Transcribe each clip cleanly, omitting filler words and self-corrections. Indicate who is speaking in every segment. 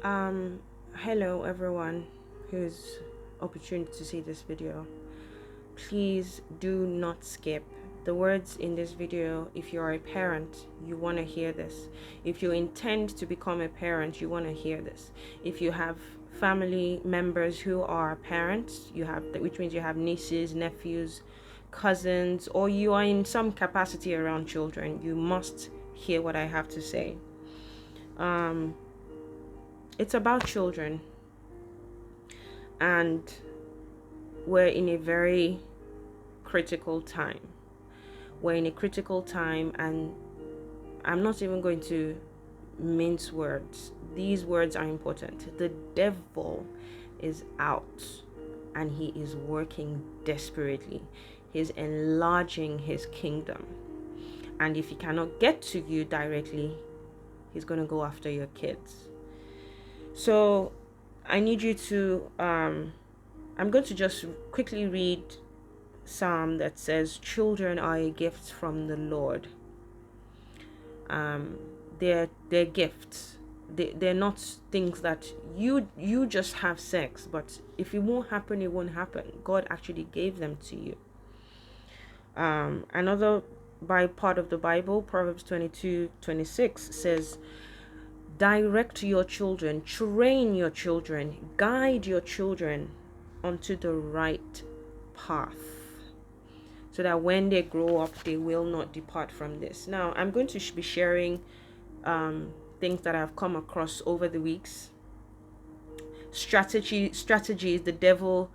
Speaker 1: Um, Hello everyone who's opportunity to see this video. Please do not skip the words in this video. If you're a parent, you want to hear this. If you intend to become a parent, you want to hear this. If you have family members who are parents, which means you have nieces, nephews, cousins, or you are in some capacity around children, you must hear what I have to say. Um, it's about children, and we're in a very critical time. We're in a critical time, and I'm not even going to mince words. These words are important. The devil is out, and he is working desperately. He's enlarging his kingdom. And if he cannot get to you directly, he's going to go after your kids. So I need you to, I'm going to just quickly read Psalm that says, "Children are a gift from the Lord." Um, they're gifts. They're not things that you just have sex, but if it won't happen, it won't happen. God actually gave them to you. Another by part of the Bible, Proverbs 22:26 says, "Direct your children, train your children, guide your children onto the right path, so that when they grow up, they will not depart from this." Now, I'm going to be sharing things that I've come across over the weeks, strategies the devil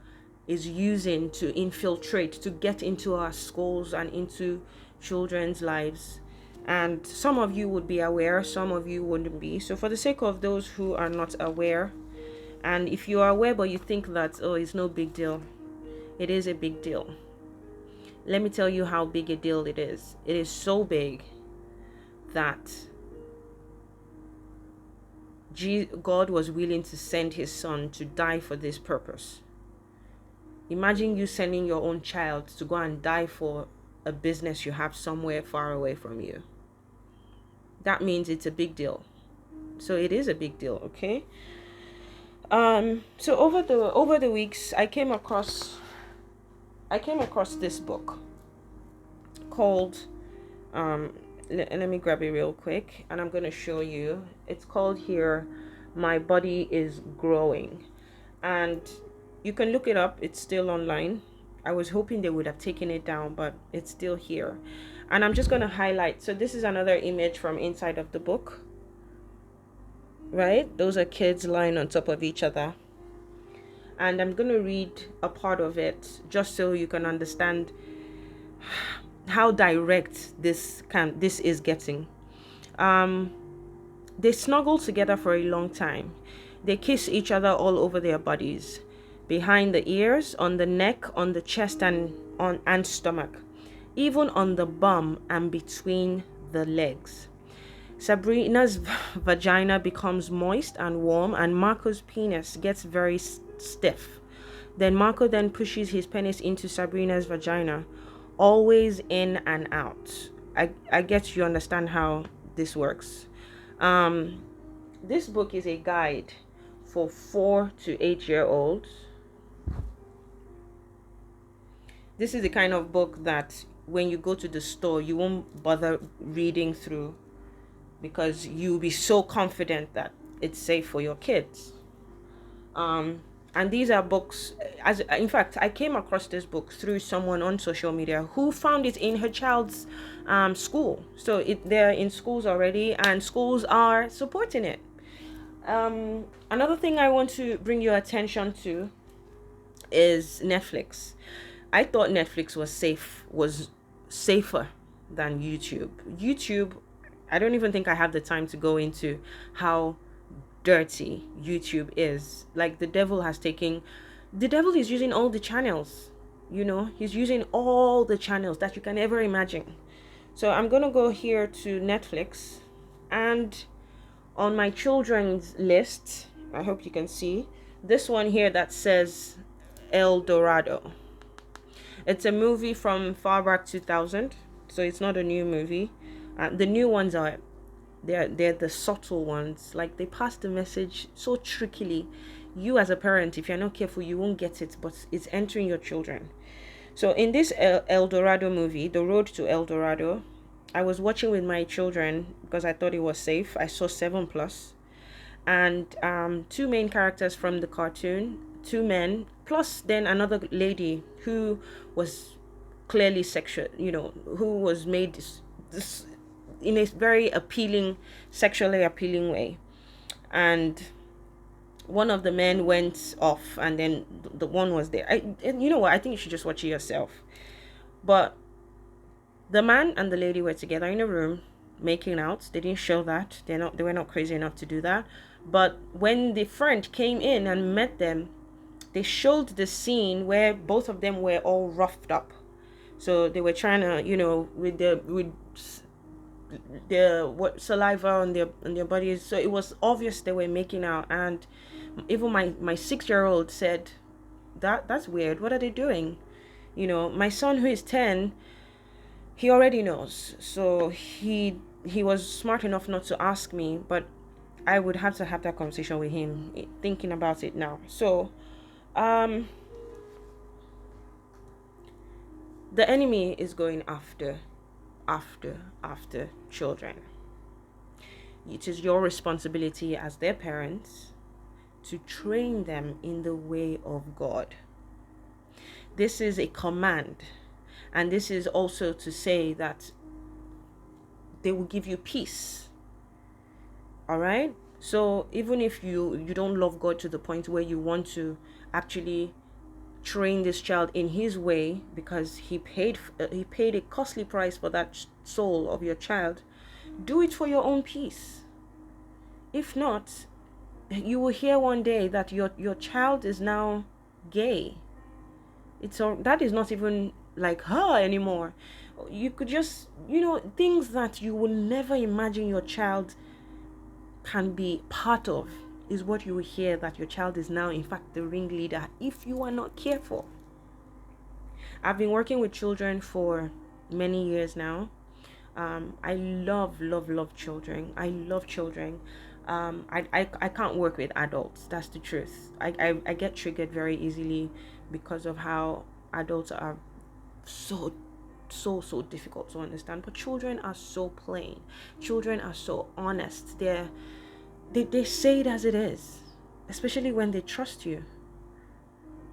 Speaker 1: is using to infiltrate, to get into our schools and into children's lives. And some of you would be aware, some of you wouldn't be. So for the sake of those who are not aware, and if you are aware but you think that, oh, it's no big deal, it is a big deal. Let me tell you how big a deal it is. It is so big that God was willing to send his son to die for this purpose. Imagine you sending your own child to go and die for a business you have somewhere far away from you. That means it's a big deal. So it is a big deal, okay? So over the weeks, I came across this book called let me grab it real quick, and I'm going to show you. It's called here, "My Body is Growing," and you can look it up. It's still online. I was hoping they would have taken it down, but it's still here. And I'm just going to highlight. So this is another image from inside of the book, right? Those are kids lying on top of each other. And I'm going to read a part of it just so you can understand how direct this is getting. They snuggle together for a long time. They kiss each other all over their bodies, behind the ears, on the neck, on the chest, and stomach, even on the bum and between the legs. Sabrina's vagina becomes moist and warm, and Marco's penis gets very stiff. Then Marco pushes his penis into Sabrina's vagina, always in and out. I guess you understand how this works. This book is a guide for 4 to 8-year-olds. This is the kind of book that when you go to the store, you won't bother reading through, because you'll be so confident that it's safe for your kids. And these are books, as in fact, I came across this book through someone on social media who found it in her child's school. So they're in schools already, and schools are supporting it. Another thing I want to bring your attention to is Netflix. I thought Netflix was safer than YouTube. YouTube, I don't even think I have the time to go into how dirty YouTube is. Like, the devil is using all the channels. He's using all the channels that you can ever imagine. So I'm gonna go here to Netflix, and on my children's list, I hope you can see this one here that says El Dorado. It's a movie from far back 2000, so it's not a new movie. The new ones are They're the subtle ones. Like, they pass the message so trickily. You as a parent, if you're not careful, you won't get it, but it's entering your children. So in this El Dorado movie, The Road to El Dorado, I was watching with my children because I thought it was safe. I saw 7 plus, and two main characters from the cartoon, two men, plus then another lady who was clearly sexual, who was made this in a very appealing, sexually appealing way. And one of the men went off, and then the one was there. And you know what? I think you should just watch it yourself. But the man and the lady were together in a room making out. They didn't show that. They were not crazy enough to do that. But when the friend came in and met them, they showed the scene where both of them were all roughed up. So they were trying to, with the what saliva on their bodies. So it was obvious they were making out. And even my 6-year-old said, that's weird. What are they doing? My son, who is 10, he already knows. So he was smart enough not to ask me, but I would have to have that conversation with him, thinking about it now. So the enemy is going after children. It is your responsibility as their parents to train them in the way of God. This is a command, and this is also to say that they will give you peace. All right? So even if you don't love God to the point where you want to actually train this child in his way, because he paid a costly price for that soul of your child, do it for your own peace. If not, you will hear one day that your child is now gay. That is not even like her anymore. You could just, things that you will never imagine your child can be part of is what you will hear, that your child is now in fact the ringleader if you are not careful. I've been working with children for many years now. I love children. I love children. I can't work with adults. That's the truth. I get triggered very easily because of how adults are so difficult to understand. But children are so plain. Children are so honest. They say it as it is, especially when they trust you,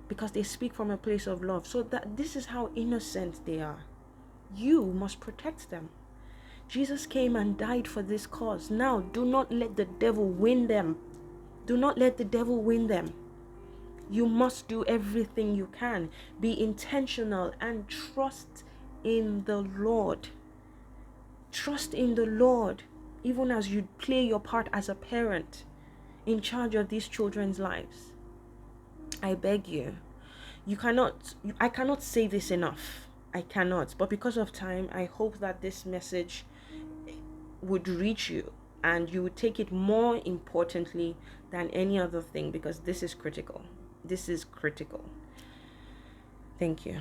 Speaker 1: because they speak from a place of love. So that this is how innocent they are. You must protect them. Jesus came and died for this cause. Now, do not let the devil win them. Do not let the devil win them. You must do everything you can. Be intentional and trust in the Lord. Trust in the Lord, even as you play your part as a parent in charge of these children's lives. I beg you. I cannot say this enough. I cannot. But because of time, I hope that this message would reach you and you would take it more importantly than any other thing, because this is critical. This is critical. Thank you.